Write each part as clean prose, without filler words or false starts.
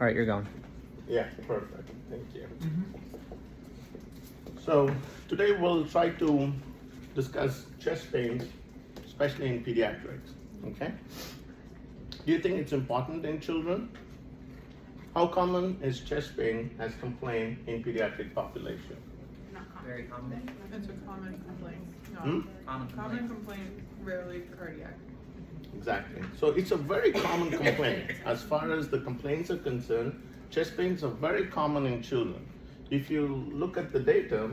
All right, you're going. Yeah, perfect. Thank you. So today we'll try to discuss chest pains, especially in pediatrics. Okay? Do you think it's important in children? How common is chest pain as complaint in pediatric population? Not common. Very common. It's a common complaint. No. Common Common complaint. complaint, rarely cardiac. Exactly. So it's a very common complaint. As far as the complaints are concerned, chest pains are very common in children. If you look at the data,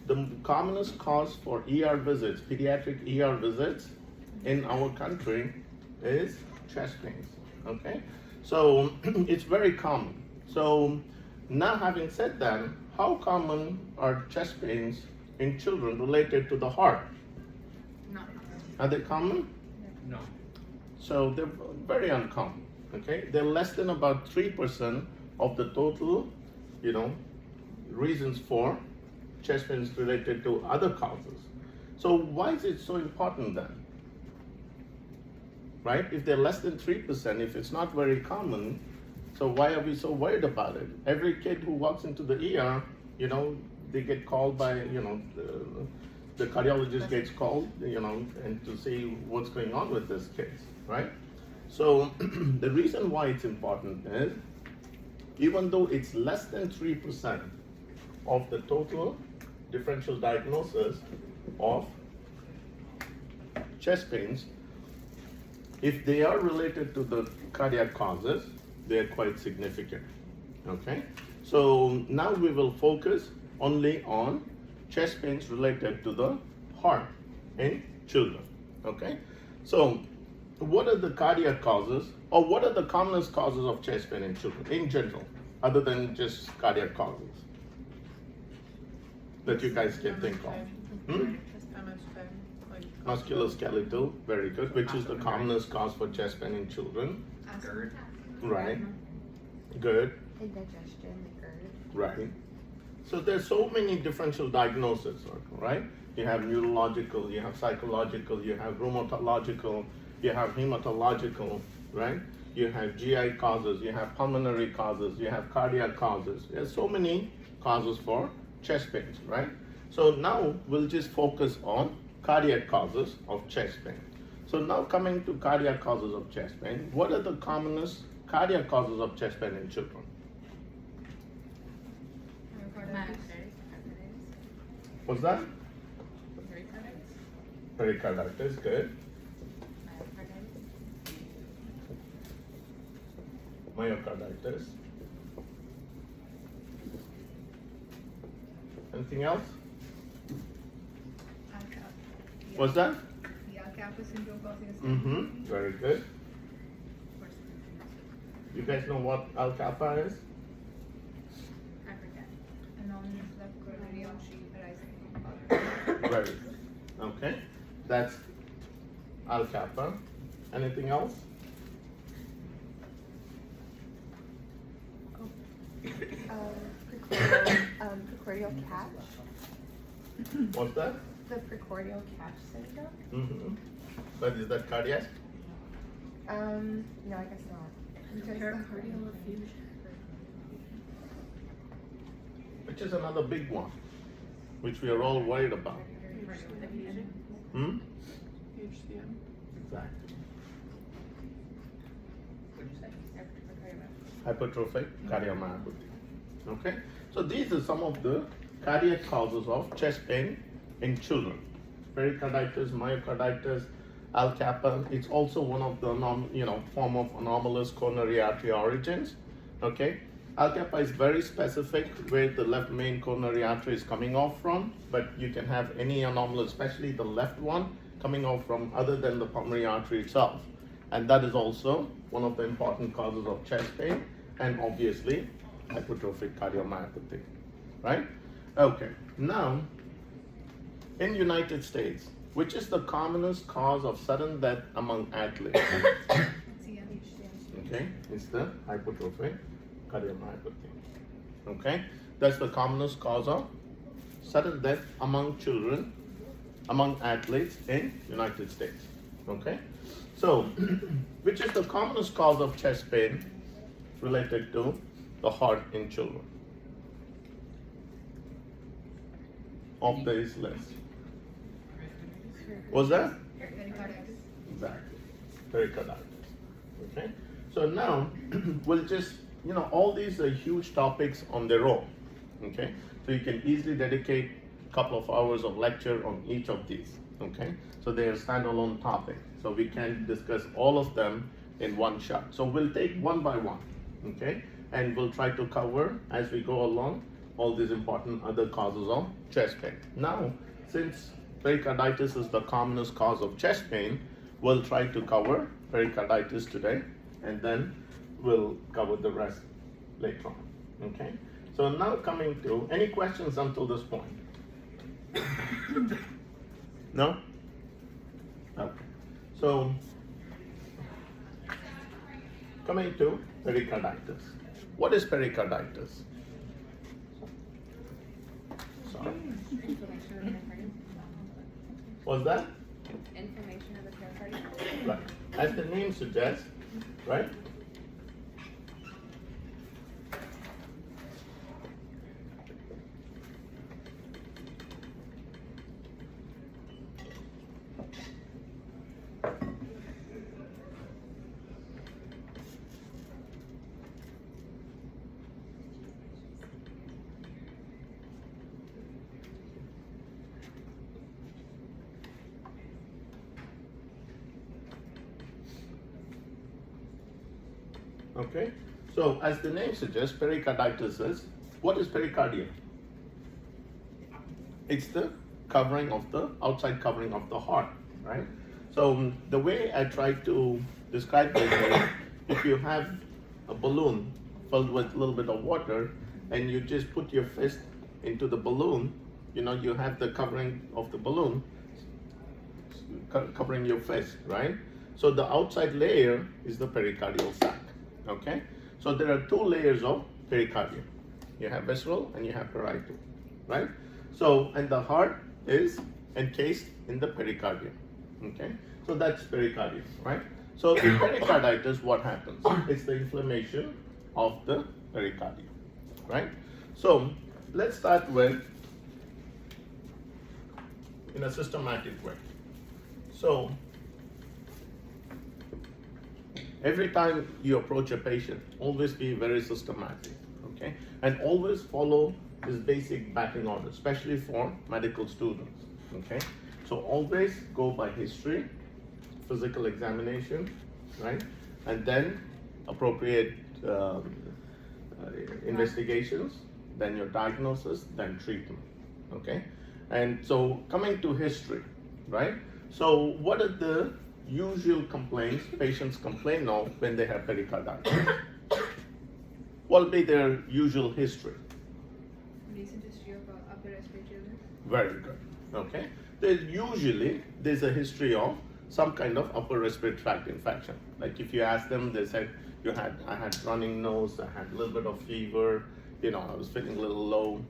the commonest cause for ER visits, pediatric ER visits in our country is chest pains. Okay? So it's very common. So now having said that, how common are chest pains in children related to the heart? Not common. Are they common? No. So they're very uncommon, okay? They're less than about 3% of the total, reasons for chest pains related to other causes. So why is it so important then? Right? If they're less than 3%, if it's not very common, so why are we so worried about it? Every kid who walks into the ER, they get called by, the cardiologist gets called, and to see what's going on with this case, right? So the reason why it's important is, even though it's less than 3% of the total differential diagnosis of chest pains, if they are related to the cardiac causes, they're quite significant, okay? So now we will focus only on chest pains related to the heart in children, okay? So what are the cardiac causes, or what are the commonest causes of chest pain in children in general, other than just cardiac causes that you guys can think of? MSK, like Musculoskeletal, very good, which is the commonest cause for chest pain in children, GERD. right? Good, Indigestion, GERD. right? So there's so many differential diagnoses, right? You have neurological, you have psychological, you have rheumatological, you have hematological, right? You have GI causes, you have pulmonary causes, you have cardiac causes. There's so many causes for chest pains, right? So now we'll just focus on cardiac causes of chest pain. So now coming to cardiac causes of chest pain, what are the commonest cardiac causes of chest pain in children? What's that? Pericarditis, good. Myocarditis. Anything else? What's that? Very good. You guys know what Al Kappa is? I forget. Very good. Okay. That's Al Kappa. Anything else? Precordial catch. What's that? The precordial catch syndrome. Mm-hmm. But is that cardiac? No, I guess not. Pericardial effusion. Which is another big one, which we are all worried about. Hmm? HCM. Exactly. What did you say? Hypertrophic cardiomyopathy. Okay? So these are some of the cardiac causes of chest pain in children. Pericarditis, myocarditis, Al Kappa. It's also one of the form of anomalous coronary artery origins. Okay? Al Kappa is very specific where the left main coronary artery is coming off from, but you can have any anomalous, especially the left one, coming off from other than the pulmonary artery itself. And that is also one of the important causes of chest pain, and obviously hypertrophic cardiomyopathy, right? Okay, now in United States, which is the commonest cause of sudden death among athletes? Okay, it's the hypertrophic cardiomyopathy. Okay, that's the commonest cause of sudden death among children, among athletes in United States. Okay, so which is the commonest cause of chest pain related to the heart in children? Of this list. What's that? Pericarditis. Exactly. Pericarditis. Okay. So now we'll just, all these are huge topics on their own. Okay. So you can easily dedicate a couple of hours of lecture on each of these. Okay. So they are standalone topics. So we can discuss all of them in one shot. So we'll take one by one. Okay. And we'll try to cover as we go along all these important other causes of chest pain. Now, since pericarditis is the commonest cause of chest pain, we'll try to cover pericarditis today, and then we'll cover the rest later on. Okay? So now coming to, any questions until this point? No? Okay. So, coming to pericarditis. What is pericarditis? Sorry. Inflammation of the pericardium. What's that? Inflammation of the pericardium. Right. As the name suggests, right? Okay, so as the name suggests, pericarditis is, what is pericardium? It's the covering of the, outside covering of the heart, right? So the way I try to describe this is, if you have a balloon filled with a little bit of water, and you just put your fist into the balloon, you have the covering of the balloon covering your fist, right? So the outside layer is the pericardial sac. Okay, so there are two layers of pericardium. You have visceral and you have parietal, right? So, and the heart is encased in the pericardium. Okay, so that's pericardium, right? So in pericarditis, what happens? It's the inflammation of the pericardium, right? So let's start with, in a systematic way. So every time you approach a patient, always be very systematic, okay? And always follow this basic batting order, especially for medical students, okay? So always go by history, physical examination, right? And then appropriate investigations, then your diagnosis, then treatment, okay? And so coming to history, right? So what are the usual complaints patients complain of when they have pericarditis? What will be their usual history? Recent history of upper respiratory illness. Very good. Okay. There's a history of some kind of upper respiratory tract infection. Like if you ask them, they said I had running nose, I had a little bit of fever, I was feeling a little low,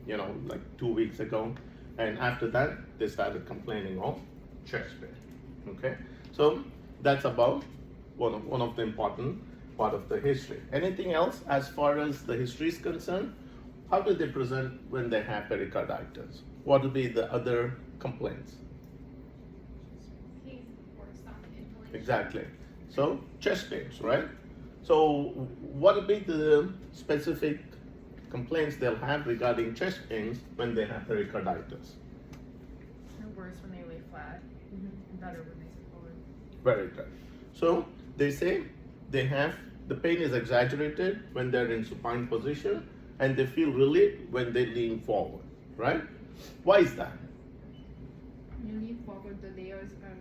like 2 weeks ago, and after that they started complaining of chest pain. Okay. So that's about one of the important part of the history. Anything else as far as the history is concerned? How do they present when they have pericarditis? What will be the other complaints? Pain or stomach inflammation. Exactly. So chest pains, right? So what will be the specific complaints they'll have regarding chest pains when they have pericarditis? They're worse when they lay flat, and better when they sit forward. Very good. So they say the pain is exaggerated when they're in supine position, and they feel relief when they lean forward, right? Why is that? When you lean forward, the layers are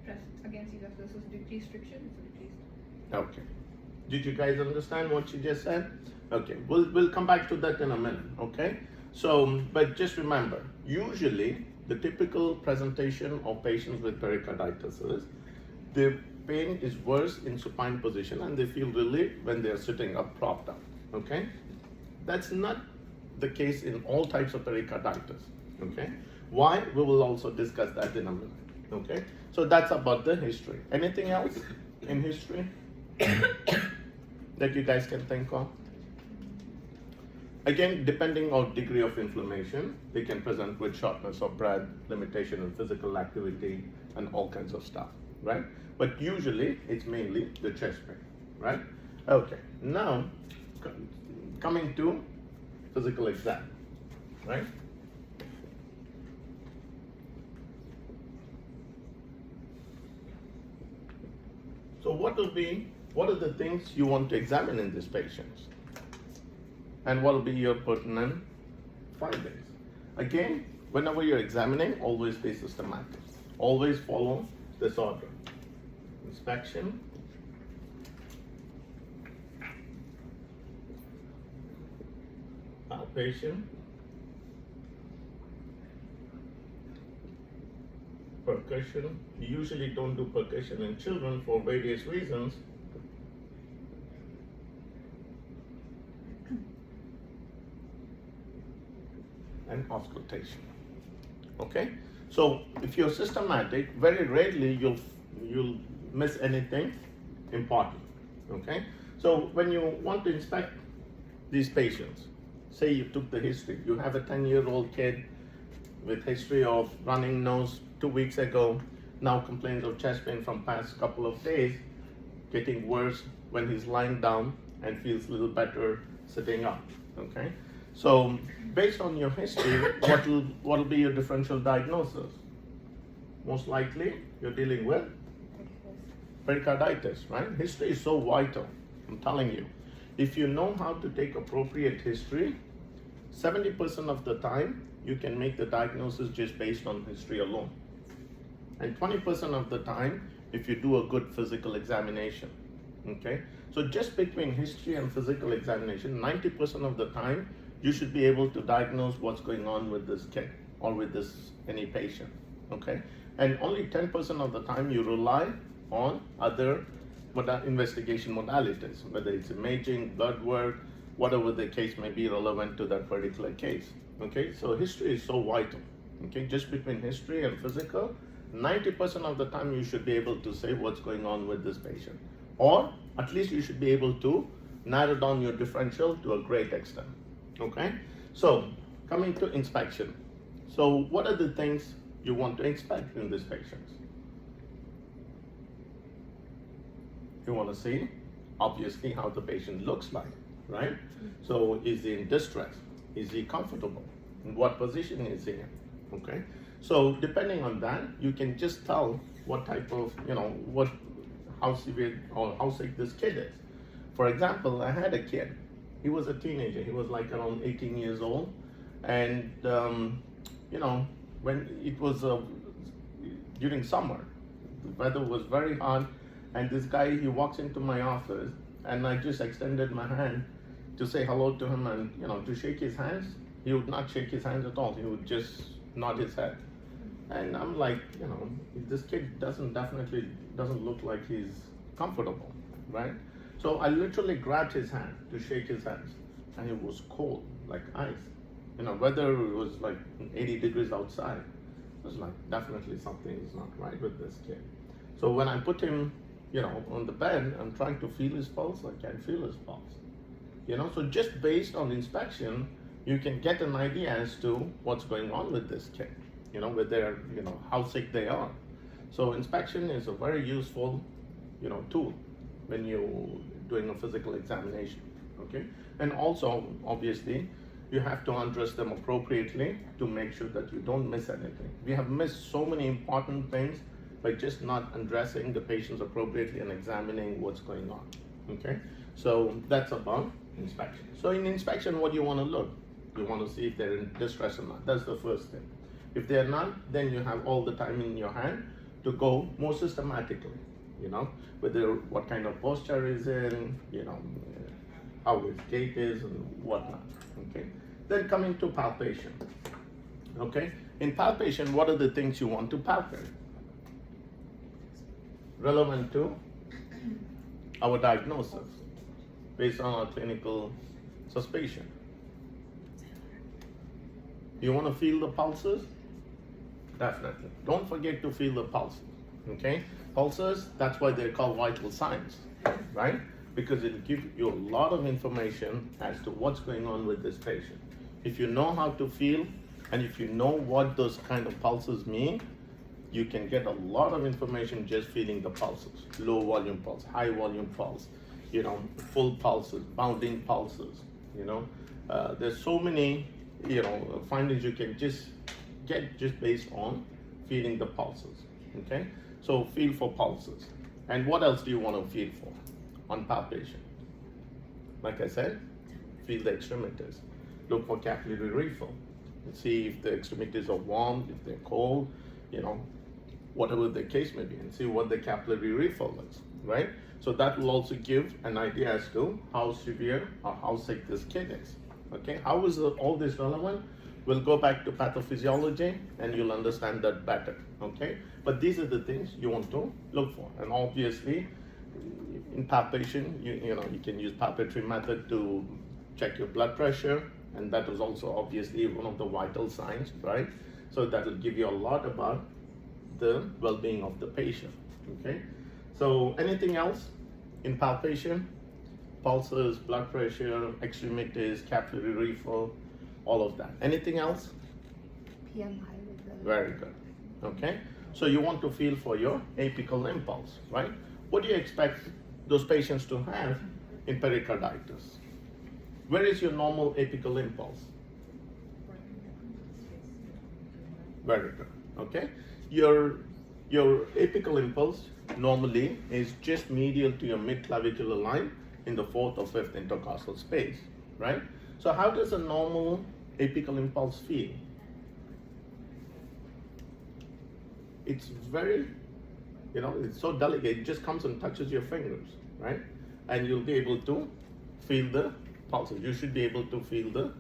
pressed against each other, so it's decreased friction, it's decreased. Okay. Did you guys understand what she just said? Okay, we'll come back to that in a minute, okay? So, but just remember, usually the typical presentation of patients with pericarditis is the pain is worse in supine position and they feel relief when they are sitting up propped up, okay? That's not the case in all types of pericarditis, okay? Why? We will also discuss that in a minute, okay? So that's about the history. Anything else in history? that you guys can think of? Again, depending on degree of inflammation, they can present with shortness of breath, limitation in physical activity, and all kinds of stuff, right? But usually, it's mainly the chest pain, right? Okay, now, coming to physical exam, right? So what are the things you want to examine in these patients? And what will be your pertinent findings? Again, whenever you're examining, always be systematic. Always follow this order. Inspection, palpation, percussion. You usually don't do percussion in children for various reasons. And auscultation. Okay, so if you're systematic, very rarely you'll miss anything important. Okay, so when you want to inspect these patients, say you took the history, you have a 10-year-old kid with history of running nose 2 weeks ago, now complains of chest pain from past couple of days, getting worse when he's lying down and feels a little better sitting up. Okay. So, based on your history, what will be your differential diagnosis? Most likely, you're dealing with pericarditis, right? History is so vital, I'm telling you. If you know how to take appropriate history, 70% of the time, you can make the diagnosis just based on history alone. And 20% of the time, if you do a good physical examination, okay? So just between history and physical examination, 90% of the time, you should be able to diagnose what's going on with this kid or with any patient, okay? And only 10% of the time you rely on other investigation modalities, whether it's imaging, blood work, whatever the case may be relevant to that particular case, okay? So history is so vital, okay? Just between history and physical, 90% of the time you should be able to say what's going on with this patient. Or at least you should be able to narrow down your differential to a great extent. Okay, so coming to inspection. So what are the things you want to inspect in these patients? You want to see, obviously, how the patient looks like, right? So is he in distress? Is he comfortable? In what position is he in? Okay, so depending on that, you can just tell what type of, how severe or how sick this kid is. For example, I had a kid. He was a teenager. He was like around 18 years old. And, when it was during summer, the weather was very hot. And this guy, he walks into my office and I just extended my hand to say hello to him and, to shake his hands. He would not shake his hands at all. He would just nod his head. And I'm like, this kid definitely doesn't look like he's comfortable, right? So I literally grabbed his hand to shake his hands, and it was cold, like ice. Whether it was like 80 degrees outside, it was like definitely something is not right with this kid. So when I put him, on the bed, I'm trying to feel his pulse. I can't feel his pulse. So just based on inspection, you can get an idea as to what's going on with this kid. With their, how sick they are. So inspection is a very useful, tool when you're doing a physical examination, okay? And also, obviously, you have to undress them appropriately to make sure that you don't miss anything. We have missed so many important things by just not undressing the patients appropriately and examining what's going on, okay? So that's about inspection. So in inspection, what do you want to look? You want to see if they're in distress or not. That's the first thing. If they're not, then you have all the time in your hand to go more systematically, whether what kind of posture is in, how his gait is and whatnot, okay? Then coming to palpation, okay? In palpation, what are the things you want to palpate? Relevant to our diagnosis, based on our clinical suspicion. You want to feel the pulses? Definitely. Don't forget to feel the pulses, okay? Pulses, that's why they're called vital signs, right? because it'll give you a lot of information as to what's going on with this patient. If you know how to feel, and if you know what those kind of pulses mean, you can get a lot of information just feeling the pulses. Low volume pulse, high volume pulse, full pulses, bounding pulses, there's so many, findings you can just get just based on feeling the pulses, okay? So feel for pulses. And what else do you want to feel for? On palpation. Like I said, feel the extremities. Look for capillary refill. See if the extremities are warm, if they're cold, whatever the case may be, and see what the capillary refill is, right? So that will also give an idea as to how severe or how sick this kid is, okay? How is all this relevant? We'll go back to pathophysiology and you'll understand that better, okay? But these are the things you want to look for. And obviously, in palpation, you can use palpatory method to check your blood pressure, and that is also obviously one of the vital signs, right? So that will give you a lot about the well-being of the patient, okay? So anything else in palpation? Pulses, blood pressure, extremities, capillary refill, all of that. Anything else? PMI with the. Very good, okay? So you want to feel for your apical impulse, right? What do you expect those patients to have in pericarditis? Where is your normal apical impulse? Very good, okay? Your apical impulse normally is just medial to your mid-clavicular line in the 4th or 5th intercostal space, right? So how does a normal apical impulse feel? It's very, it's so delicate, it just comes and touches your fingers, right? And you'll be able to feel the pulses. You should be able to feel the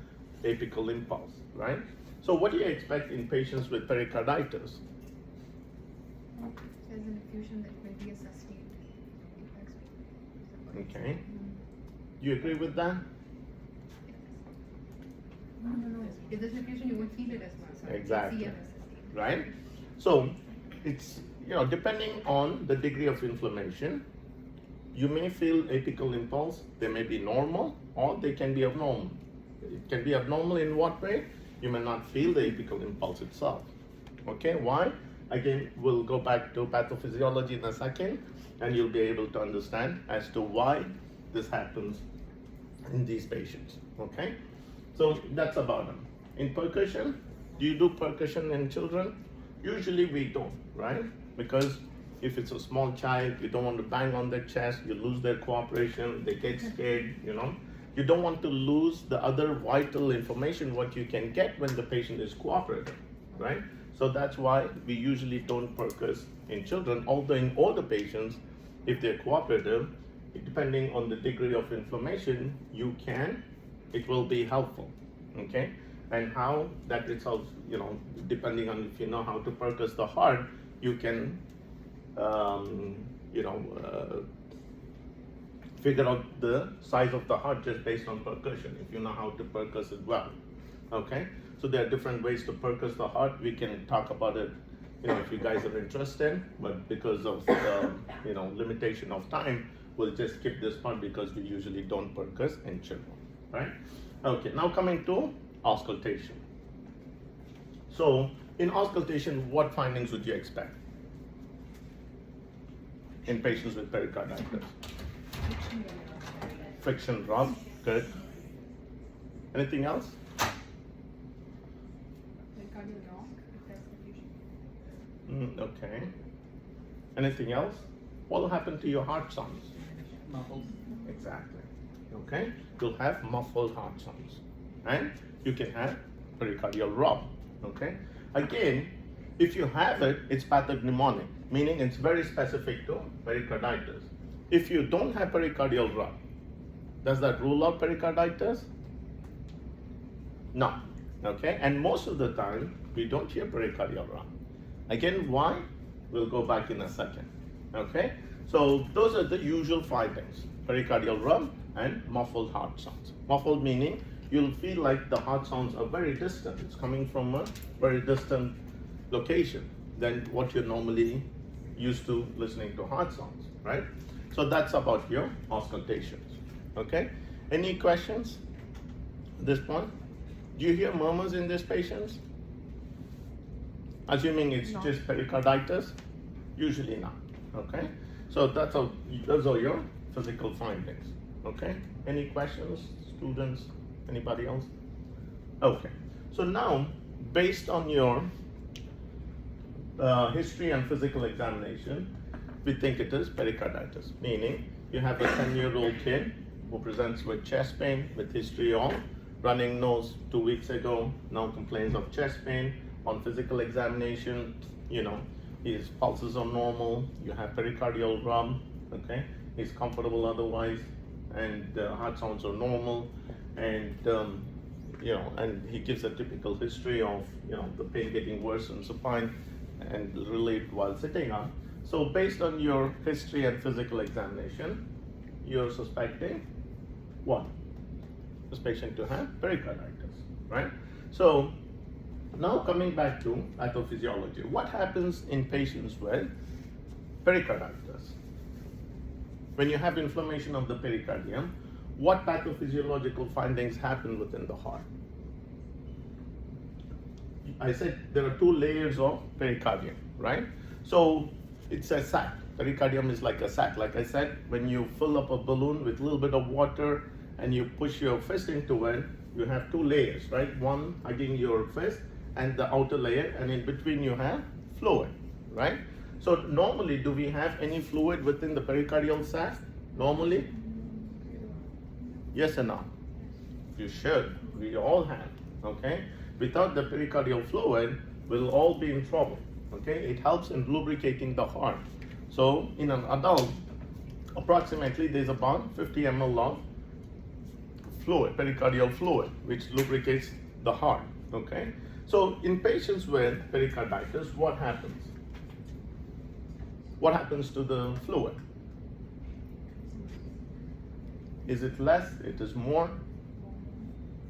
apical impulse, right? So what do you expect in patients with pericarditis? There's an effusion that may be a sustained. Okay. Do you agree with that? No. If there's an effusion, you won't feel it as much. So Exactly. See it as sustained. Right? So it's, depending on the degree of inflammation, you may feel apical impulse. They may be normal or they can be abnormal. It can be abnormal in what way? You may not feel the apical impulse itself. Okay, why? Again, we'll go back to pathophysiology in a second and you'll be able to understand as to why this happens in these patients. Okay, so that's about them. In percussion, do you do percussion in children? Usually we don't, right? Because if it's a small child, you don't want to bang on their chest, you lose their cooperation, they get scared, You don't want to lose the other vital information what you can get when the patient is cooperative, right? So that's why we usually don't percuss in children, although in older patients, if they're cooperative, depending on the degree of inflammation, it will be helpful, okay? And how that itself, depending on if you know how to percuss the heart, you can, figure out the size of the heart just based on percussion, if you know how to percuss it well, okay? So there are different ways to percuss the heart. We can talk about it, if you guys are interested, but because of, limitation of time, we'll just skip this part because we usually don't percuss in children, right? Okay, now coming to auscultation. So in auscultation, what findings would you expect in patients with pericarditis? Friction rub, good. Anything else? Pericardial knock, if there's effusion. Okay. Anything else? What will happen to your heart sounds? Muffled. Exactly. Okay? You'll have muffled heart sounds. And you can have pericardial rub. Okay? Again, if you have it, it's pathognomonic, meaning it's very specific to pericarditis. If you don't have pericardial rub, does that rule out pericarditis? No. Okay? And most of the time, we don't hear pericardial rub. Again, why? We'll go back in a second. Okay? So those are the usual findings: pericardial rub and muffled heart sounds. Muffled meaning you'll feel like the heart sounds are very distant. It's coming from a very distant location than what you're normally used to listening to heart sounds, right? So that's about your auscultations. Okay? Any questions at this point? Do you hear murmurs in these patients? Assuming it's No. just pericarditis? Usually not. Okay? So those are your physical findings. Okay? Any questions, students? Anybody else? Okay. So now, based on your history and physical examination, we think it is pericarditis, meaning you have a 10-year-old kid who presents with chest pain, with history of running nose 2 weeks ago, now complains of chest pain. On physical examination, his pulses are normal, you have pericardial rub, okay? He's comfortable otherwise, and heart sounds are normal, and and he gives a typical history of the pain getting worse in supine and relieved while sitting up. So based on your history and physical examination, you're suspecting what? This patient to have pericarditis, right? So now coming back to pathophysiology, what happens in patients with pericarditis? When you have inflammation of the pericardium, what pathophysiological findings happen within the heart? I said there are 2 layers of pericardium, right? So it's a sac. Pericardium is like a sac. Like I said, when you fill up a balloon with a little bit of water and you push your fist into it, you have 2 layers, right? One hugging your fist and the outer layer, and in between you have fluid, right? So normally, do we have any fluid within the pericardial sac? Normally? Yes or no? You should. We all have, okay? Without the pericardial fluid, we'll all be in trouble, okay? It helps in lubricating the heart. So in an adult, approximately there's about 50 ml of fluid, pericardial fluid, which lubricates the heart, okay? So in patients with pericarditis, what happens? What happens to the fluid? Is it less? It is more?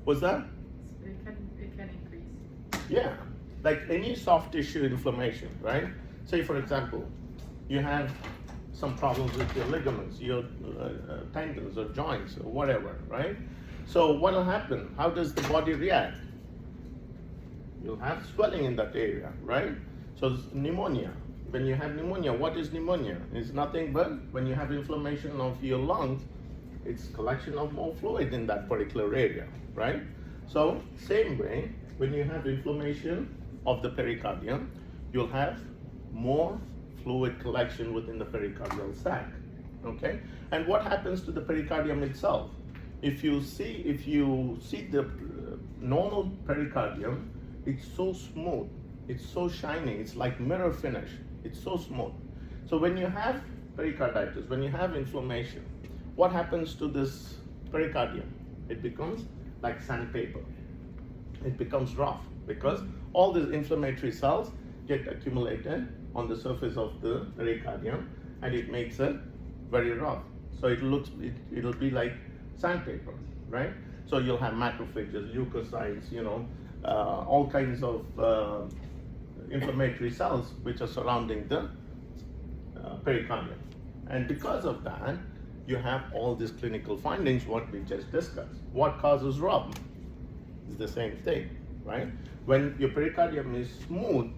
What's that? It can increase. Yeah, like any soft tissue inflammation, right? Say for example, you have some problems with your ligaments, your tendons or joints or whatever, right? So what will happen? How does the body react? You'll have swelling in that area, right? So pneumonia. When you have pneumonia, what is pneumonia? It's nothing but when you have inflammation of your lungs, it's collection of more fluid in that particular area, right? So same way, when you have inflammation of the pericardium, you'll have more fluid collection within the pericardial sac, okay? And what happens to the pericardium itself? If you see the normal pericardium, it's so smooth, it's so shiny, it's like mirror finish, it's so smooth. So when you have pericarditis, when you have inflammation, what happens to this pericardium? It becomes like sandpaper. It becomes rough because all these inflammatory cells get accumulated on the surface of the pericardium and it makes it very rough. So it'll be like sandpaper, right? So you'll have macrophages, leukocytes, all kinds of inflammatory cells which are surrounding the pericardium. And because of that, you have all these clinical findings, what we just discussed. What causes rub? It's the same thing, right? When your pericardium is smooth,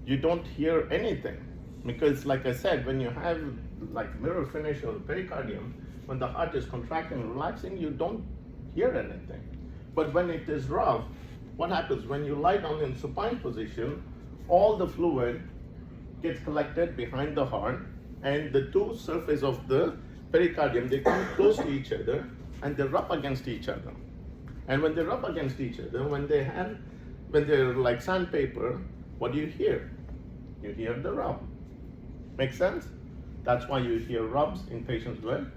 you don't hear anything. Because like I said, when you have like mirror finish of the pericardium, when the heart is contracting and relaxing, you don't hear anything. But when it is rough, what happens? When you lie down in supine position, all the fluid gets collected behind the heart, and the 2 surfaces of the pericardium, they come close to each other and they rub against each other. And when they rub against each other, when they're like sandpaper, what do you hear? You hear the rub. Make sense? That's why you hear rubs in patients with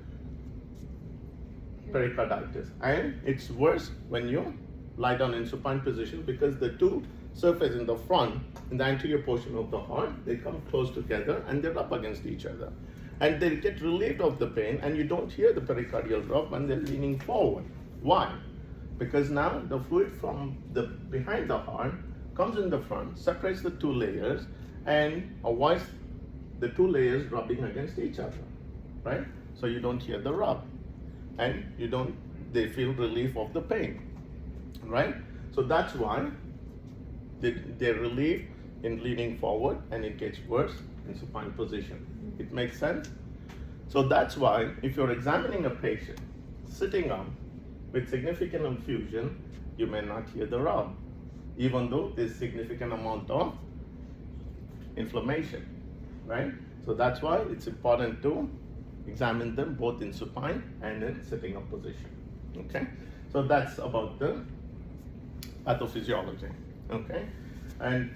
pericarditis. And it's worse when you lie down in supine position because the 2 surfaces in the front, in the anterior portion of the heart, they come close together and they rub against each other. And they get relieved of the pain and you don't hear the pericardial rub when they're leaning forward. Why? Because now the fluid from the behind the heart comes in the front, separates the 2 layers and avoids the 2 layers rubbing against each other, right? so you don't hear the rub, and they feel relief of the pain, right? So that's why they relieve in leaning forward, and it gets worse in supine position. It makes sense? So that's why if you're examining a patient sitting up with significant infusion, you may not hear the rub, even though there's significant amount of inflammation, right? So that's why it's important to examine them both in supine and in sitting up position, okay? So that's about the pathophysiology, okay? And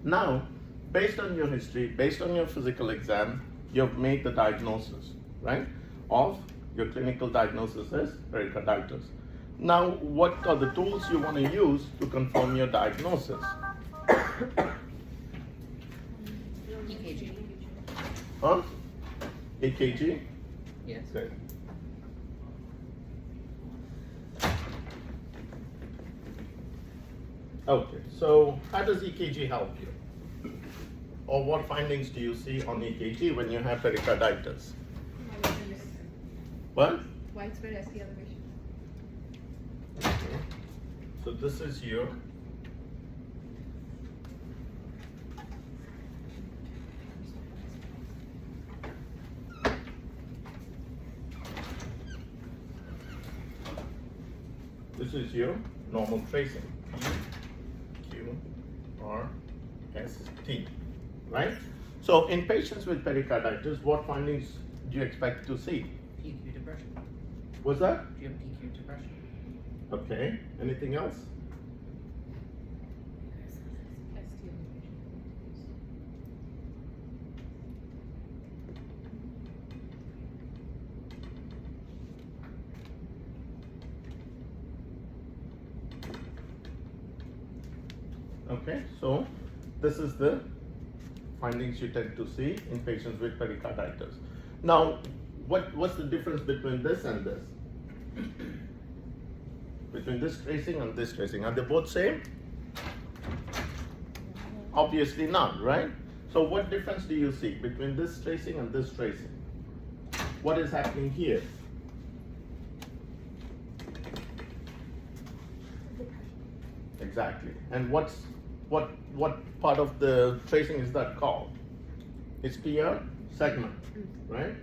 now, based on your history, based on your physical exam, you've made the diagnosis, right? Of your clinical diagnosis as pericarditis. Now, what are the tools you want to use to confirm your diagnosis? EKG. Huh? EKG? Yes. Good. Okay, so how does EKG help you? Or what findings do you see on EKG when you have pericarditis? What? Widespread ST elevation. Okay. So this is your normal tracing. Q, R, S, T, right? So in patients with pericarditis, what findings do you expect to see? PQ depression. What's that? Do you have PQ depression? Okay, anything else? Okay, so this is the findings you tend to see in patients with pericarditis. Now, what's the difference between this and this? Between this tracing and this tracing, are they both same? Obviously not, right? So what difference do you see between this tracing and this tracing? What is happening here? Exactly. And what part of the tracing is that called? It's PR segment, right?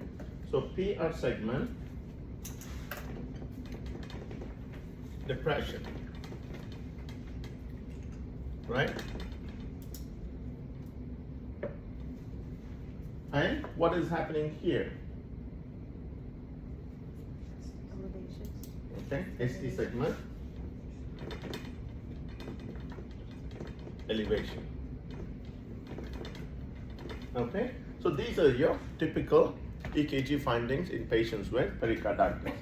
So PR segment depression, right? And what is happening here? Elevations. Okay, ST segment elevation. Okay, so these are your typical EKG findings in patients with pericarditis.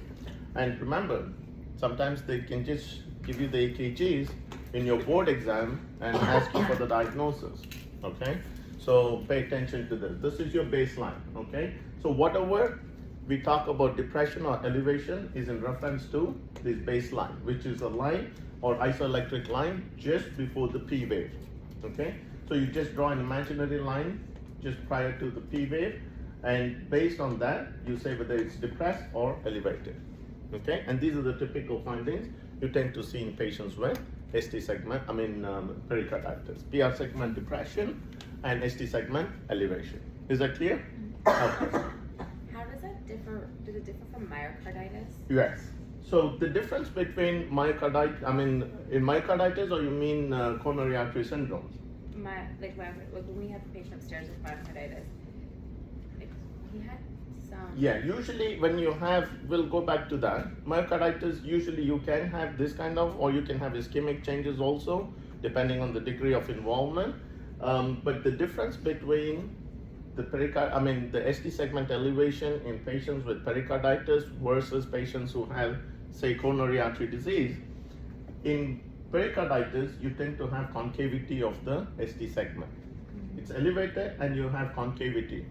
And remember, sometimes they can just give you the EKGs in your board exam and ask you for the diagnosis. Okay, so pay attention to this. This is your baseline. Okay, so whatever we talk about depression or elevation is in reference to this baseline, which is a line or isoelectric line just before the P wave. Okay, so you just draw an imaginary line just prior to the P wave, and based on that you say whether it's depressed or elevated. Okay, and these are the typical findings you tend to see in patients with ST segment, pericarditis, PR segment depression and ST segment elevation. Is that clear? Okay. How does that differ? Does it differ from myocarditis? Yes. So the difference between myocarditis, in myocarditis, or you mean coronary artery syndromes? When we have a patient upstairs with myocarditis, like he had some. Yeah, usually when you have, we'll go back to that. Myocarditis, usually you can have this kind of, or you can have ischemic changes also, depending on the degree of involvement. But the difference between the ST segment elevation in patients with pericarditis versus patients who have, say, coronary artery disease, in pericarditis, you tend to have concavity of the ST segment. It's elevated and you have concavity.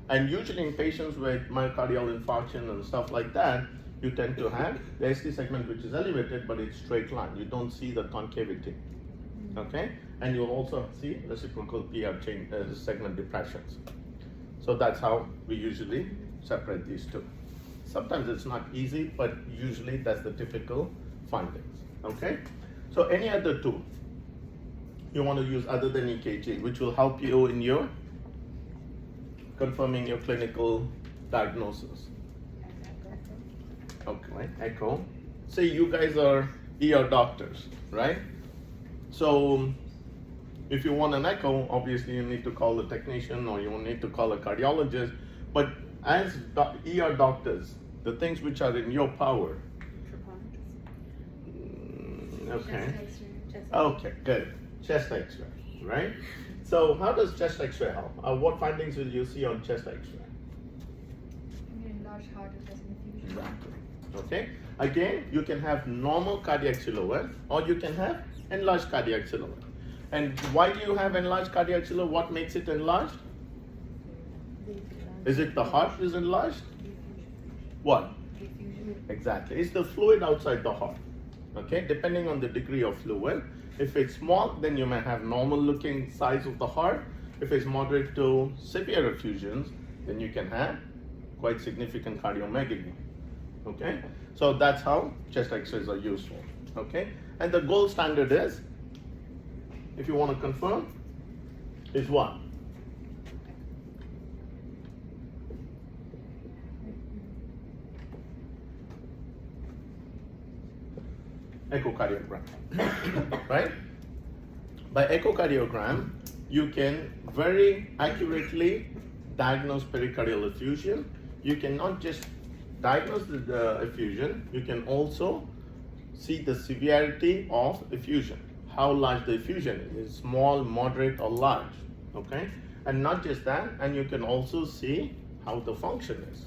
And usually in patients with myocardial infarction and stuff like that, you tend to have the ST segment which is elevated, but it's straight line. You don't see the concavity. Okay? And you'll also see reciprocal PR segment depressions. So that's how we usually separate these two. Sometimes it's not easy, but usually that's the typical findings. Okay? So any other tool you want to use other than EKG, which will help you in your confirming your clinical diagnosis? Okay, echo. Say you guys are ER doctors, right? So if you want an echo, obviously you need to call the technician or you need to call a cardiologist. But as ER doctors, the things which are in your power. Okay. Okay, good. Chest X-ray, right? So how does chest X-ray help? What findings will you see on chest X-ray? Enlarged heart chest infusion. Exactly. Okay. Again, you can have normal cardiac silhouette or you can have enlarged cardiac silhouette. And why do you have enlarged cardiac silhouette? What makes it enlarged? Is it the heart is enlarged? What? Exactly. It's the fluid outside the heart. Okay, depending on the degree of fluid. If it's small, then you may have normal looking size of the heart. If it's moderate to severe effusions, then you can have quite significant cardiomegaly. Okay, so that's how chest X-rays are useful. Okay, and the gold standard is, if you want to confirm, is what? Echocardiogram, right? By echocardiogram, you can very accurately diagnose pericardial effusion. You can not just diagnose the effusion, you can also see the severity of effusion, how large the effusion is small, moderate, or large, okay? And not just that, and you can also see how the function is,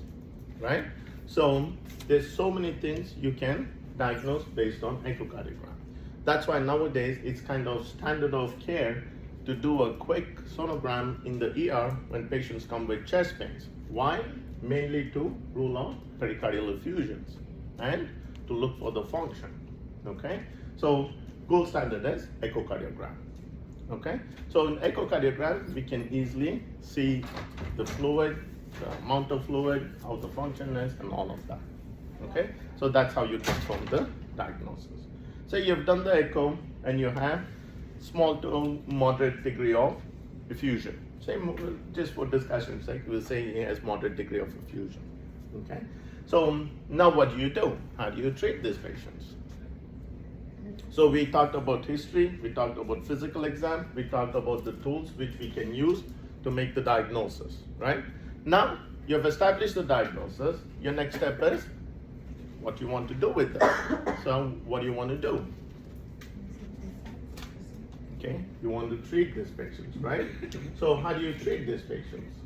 right? So there's so many things you can diagnose based on echocardiogram. That's why nowadays it's kind of standard of care to do a quick sonogram in the ER when patients come with chest pains. Why? Mainly to rule out pericardial effusions and to look for the function. Okay? So gold standard is echocardiogram. Okay? So in echocardiogram we can easily see the fluid, the amount of fluid, how the function is, and all of that. Okay, so that's how you confirm the diagnosis. So you've done the echo and you have small to moderate degree of effusion. Say, just for discussion's sake, we'll say he has moderate degree of effusion. Okay, so now what do? How do you treat these patients? So we talked about history, we talked about physical exam, we talked about the tools which we can use to make the diagnosis, right? Now you've established the diagnosis, your next step is what you want to do with them. So what do you want to do? Okay, you want to treat these patients, right? So how do you treat these patients?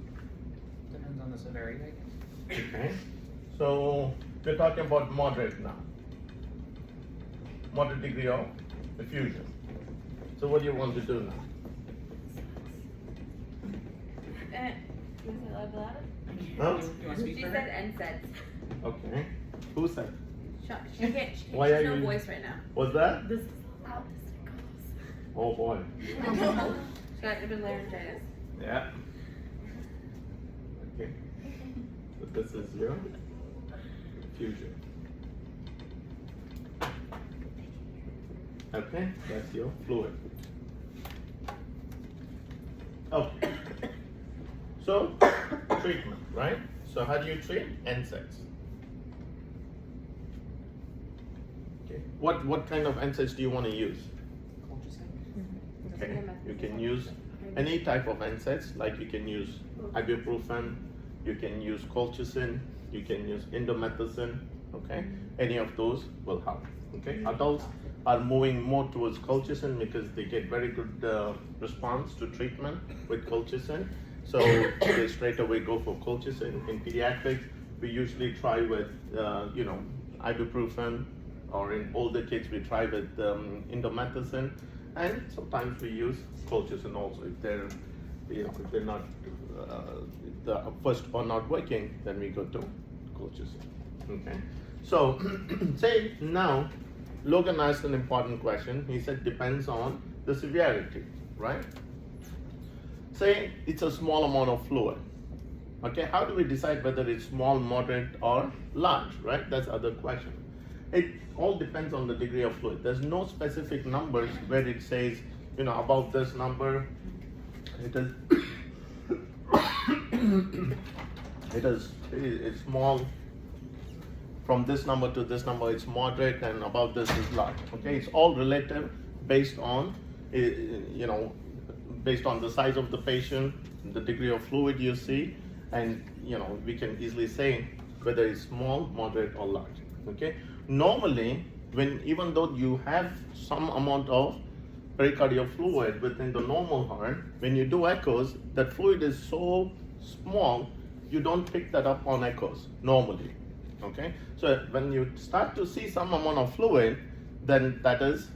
Depends on the severity, I guess. Okay, so we're talking about moderate now. Moderate degree of effusion. So what do you want to do now? You want to say a little louder? Huh? You want to speak She for said her? NSAIDs. Okay, who said? She can't, Why she are has no you- voice right now. What's that? This is the loudest it goes. Oh boy. She got a bit laryngitis. Yeah. Okay. So this is your effusion. Okay, that's your fluid. Okay. So, treatment, right? So how do you treat NSAIDs? Okay. What kind of NSAIDs do you want to use? Okay. You can use any type of NSAIDs, like you can use ibuprofen, you can use colchicine, you can use indomethacin, okay? Any of those will help, okay? Adults are moving more towards colchicine because they get very good response to treatment with colchicine. So they straight away go for colchicine. In pediatrics, we usually try with, ibuprofen, or in older kids, we try with indomethacin. And sometimes we use colchicine also. If they're not, the first are not working, then we go to colchicine. Okay. So, say now, Logan asked an important question. He said depends on the severity, right? Say it's a small amount of fluid. Okay, how do we decide whether it's small, moderate, or large, right? That's other question. It all depends on the degree of fluid. There's no specific numbers where it says, above this number, it's small. From this number to this number, it's moderate, and above this is large. Okay, it's all relative based on, based on the size of the patient, the degree of fluid you see, and we can easily say whether it's small, moderate, or large. Okay, normally, even though you have some amount of pericardial fluid within the normal heart, when you do echoes, that fluid is so small, you don't pick that up on echoes normally. Okay, so when you start to see some amount of fluid, then that is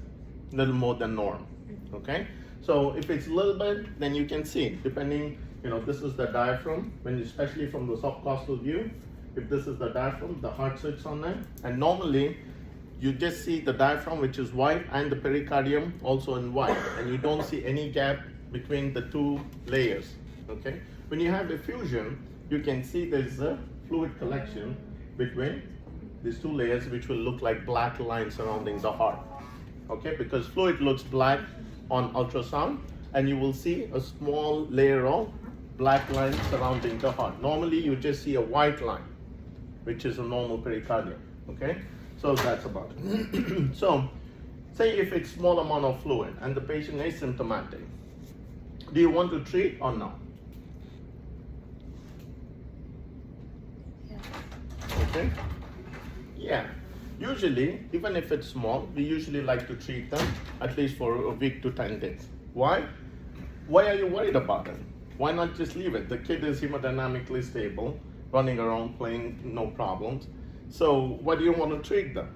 a little more than norm. Okay, so if it's a little bit, then you can see, depending, this is the diaphragm, especially from the subcostal view, if this is the diaphragm, the heart sits on it, and normally you just see the diaphragm, which is white, and the pericardium also in white, and you don't see any gap between the two layers. Okay, when you have effusion, you can see there's a fluid collection between these two layers, which will look like black lines surrounding the heart. Okay, because fluid looks black on ultrasound, and you will see a small layer of black lines surrounding the heart. Normally, you just see a white line, which is a normal pericardium. Okay, so that's about it. So, say if it's small amount of fluid and the patient is symptomatic, do you want to treat or no? Okay. Yeah. Usually, even if it's small, we usually like to treat them at least for a week to 10 days. Why? Why are you worried about it? Why not just leave it? The kid is hemodynamically stable, running around playing, no problems. So why do you want to treat them?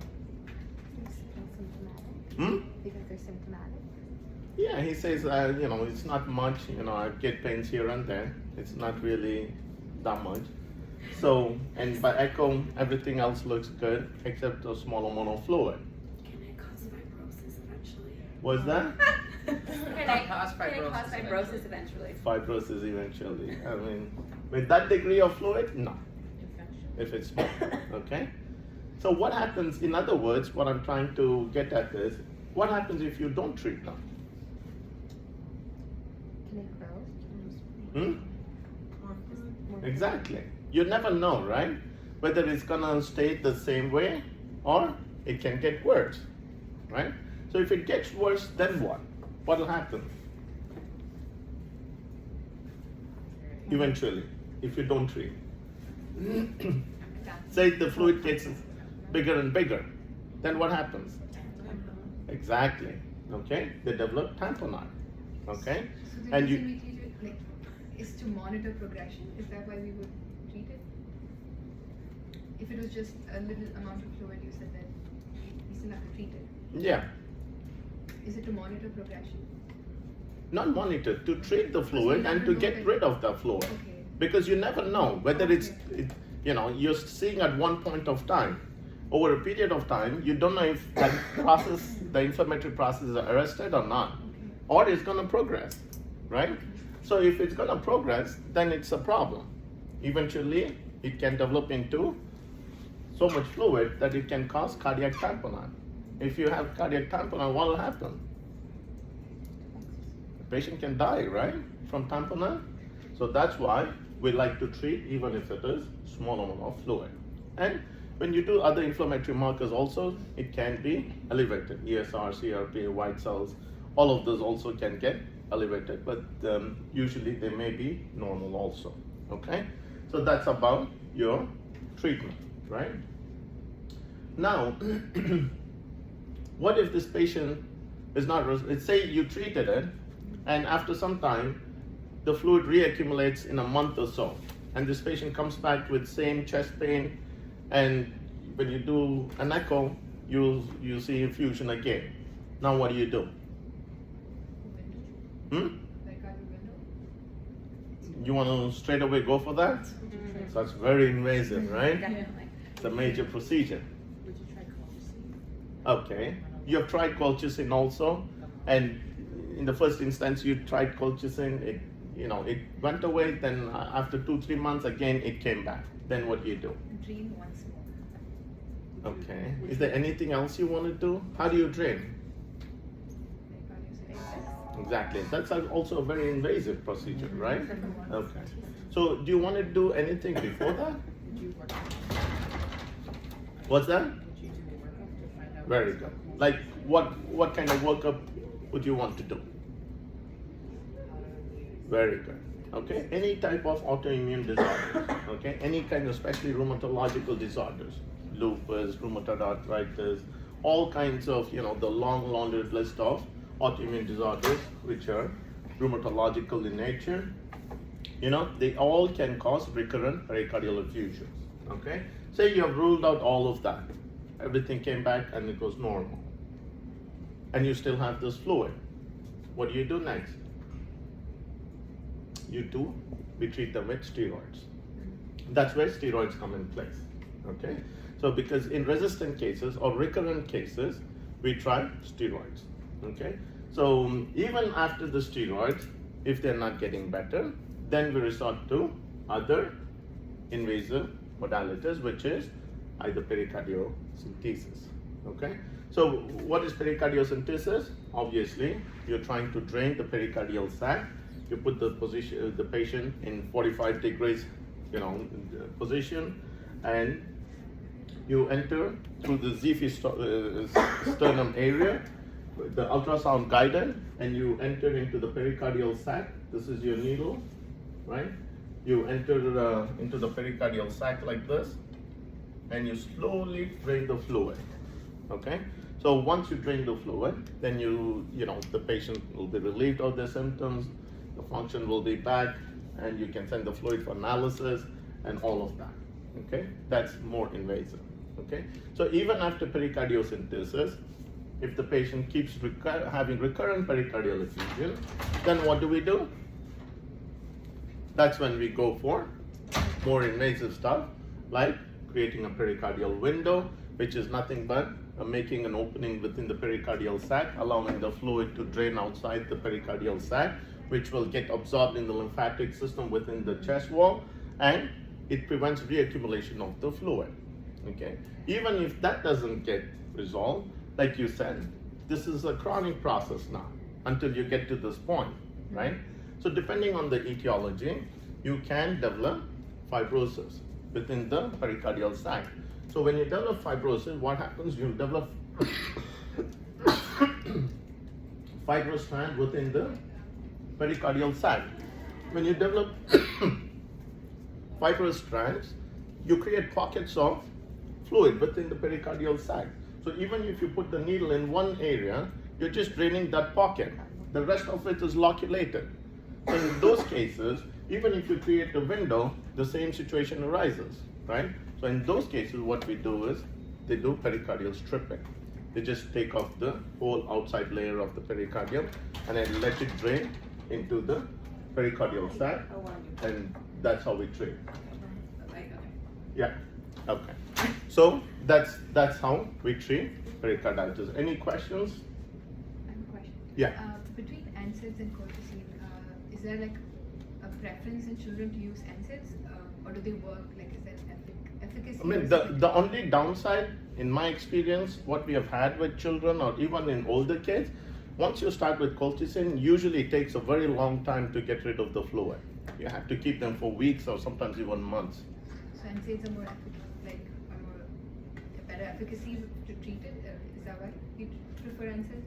Because they're symptomatic. Yeah, he says, it's not much. I get pains here and there. It's not really that much. So, and by echo, everything else looks good except a small amount of fluid. Can it cause fibrosis eventually? What's that? Can it cause fibrosis eventually? Fibrosis eventually. I mean, with that degree of fluid, no. If it's small, okay? So what happens, in other words, what I'm trying to get at is, what happens if you don't treat them? Can it grow? Exactly. You never know, right? Whether it's gonna stay the same way or it can get worse, right? So if it gets worse, then what? What will happen? Eventually, if you don't treat. Say the fluid gets bigger and bigger, then what happens? Exactly. Okay? They develop tamponade. Okay? So the And reason we treat it is to monitor progression. Is that why we would treat it? If it was just a little amount of fluid, you said that we still have to treat it. Yeah. Is it to monitor progression? Not monitor, to treat the fluid and to get rid of the fluid. Okay. Because you never know whether you're seeing at one point of time. Over a period of time, you don't know if that process, the inflammatory process is arrested or not. Or it's gonna progress, right? So if it's gonna progress, then it's a problem. Eventually, it can develop into so much fluid that it can cause cardiac tamponade. If you have cardiac tamponade, what will happen? The patient can die, right, from tamponade? So that's why we like to treat even if it is small amount of fluid. And when you do other inflammatory markers also, it can be elevated. ESR, CRP, white cells, all of those also can get elevated, but usually they may be normal also, okay? So that's about your treatment, right? Now, what if this patient is not, let's say you treated it, and after some time, the fluid reaccumulates in a month or so, and this patient comes back with same chest pain, and when you do an echo, you see effusion again. Now what do you do? Like out the window? You want to straight away go for that? So that's very invasive, right? Definitely. It's a major procedure. Would you try colchicine? Okay. You have tried colchicine also, and in the first instance you tried colchicine, it it went away, then after 2-3 months again it came back. Then what do you do? Drain once more. Okay. Is there anything else you want to do? How do you drain? Exactly. That's also a very invasive procedure, right? Okay. So do you want to do anything before that? What's that? Very good. Like what kind of workup would you want to do? Very good. Okay. Any type of autoimmune disorder. Okay. Any kind of, especially rheumatological disorders, lupus, rheumatoid arthritis, all kinds of the long laundry list of autoimmune disorders which are rheumatological in nature. They all can cause recurrent pericardial effusions. Okay. Say you have ruled out all of that. Everything came back and it was normal. And you still have this fluid. What do you do next? We treat them with steroids. That's where steroids come in place. Okay? So because in resistant cases or recurrent cases, we try steroids. Okay? So even after the steroids, if they're not getting better, then we resort to other invasive modalities, which is either pericardiocentesis. Okay? So what is pericardiocentesis? Obviously, you're trying to drain the pericardial sac. You put the patient in 45 degrees, position, and you enter through the Xiphi sternum area, the ultrasound guided, and you enter into the pericardial sac. This is your needle, right? You enter into the pericardial sac like this, and you slowly drain the fluid. Okay? So once you drain the fluid, then the patient will be relieved of their symptoms, the function will be back, and you can send the fluid for analysis and all of that. Okay? That's more invasive. Okay? So even after pericardiocentesis, if the patient keeps having recurrent pericardial effusion, then what do? That's when we go for more invasive stuff, like creating a pericardial window, which is nothing but making an opening within the pericardial sac, allowing the fluid to drain outside the pericardial sac, which will get absorbed in the lymphatic system within the chest wall, and it prevents reaccumulation of the fluid. Okay? Even if that doesn't get resolved, like you said, this is a chronic process now until you get to this point, right? So depending on the etiology, you can develop fibrosis within the pericardial sac. So when you develop fibrosis, what happens? You develop fibrostrand within the pericardial sac. When you develop fibrostrands, you create pockets of fluid within the pericardial sac. So even if you put the needle in one area, you're just draining that pocket. The rest of it is loculated. So in those cases, even if you create a window, the same situation arises, right? So in those cases, what we do is, they do pericardial stripping. They just take off the whole outside layer of the pericardium and then let it drain into the pericardial sac, and that's how we treat. Yeah, okay. So that's how we treat pericarditis. Any questions? I have a question. Yeah. Between NSAIDs and colchicine, is there like a preference in children to use NSAIDs, or do they work? Like, is there efficacy? I mean, the only downside, in my experience, what we have had with children or even in older kids, once you start with colchicine, usually it takes a very long time to get rid of the fluid. You have to keep them for weeks or sometimes even months. So NSAIDs are more better efficacy to treat it. Is that why you prefer NSAIDs?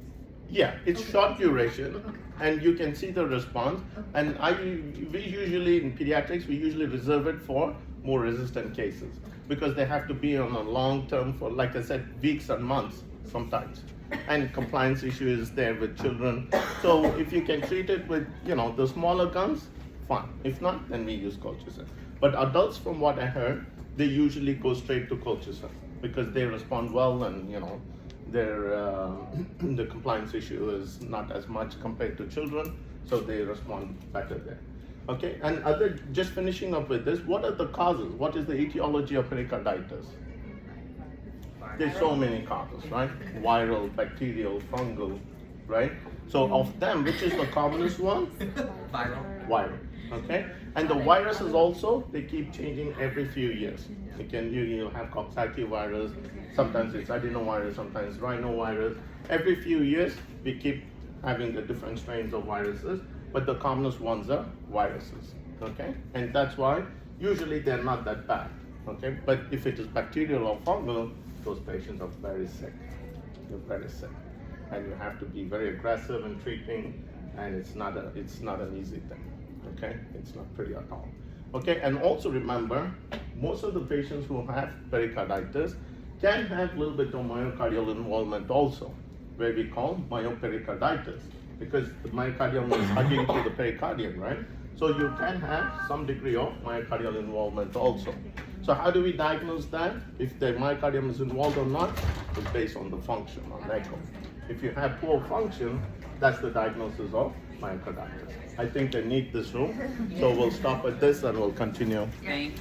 Yeah, it's Okay. short duration, Okay. and you can see the response. Okay. And we usually in pediatrics, we usually reserve it for more resistant cases because they have to be on a long term for, like I said, weeks and months sometimes. And compliance issue is there with children. So if you can treat it with the smaller guns, fine. If not, then we use colchicine. But adults, from what I heard, they usually go straight to colchicine because they respond well, and their the compliance issue is not as much compared to children, so they respond better there. Okay, and just finishing up with this, what are the causes? What is the etiology of pericarditis? There's so many causes, right? Viral, bacterial, fungal, right? So of them, which is the commonest one? Viral. viral. Okay, and the viruses also, they keep changing every few years. You have Coxsackie virus, sometimes it's adenovirus, sometimes rhinovirus. Every few years we keep having the different strains of viruses, but the commonest ones are viruses. Okay, and that's why usually they're not that bad. Okay, but if it is bacterial or fungal, those patients are very sick. They're very sick, and you have to be very aggressive in treating, and it's not an easy thing. Okay, it's not pretty at all. Okay, and also remember, most of the patients who have pericarditis can have a little bit of myocardial involvement also, where we call myopericarditis, because the myocardium is hugging to the pericardium, right? So you can have some degree of myocardial involvement also. So how do we diagnose that? If the myocardium is involved or not, it's based on the function, on echo. If you have poor function, that's the diagnosis of myocarditis. I think they need this room, so we'll stop at this and we'll continue. Thank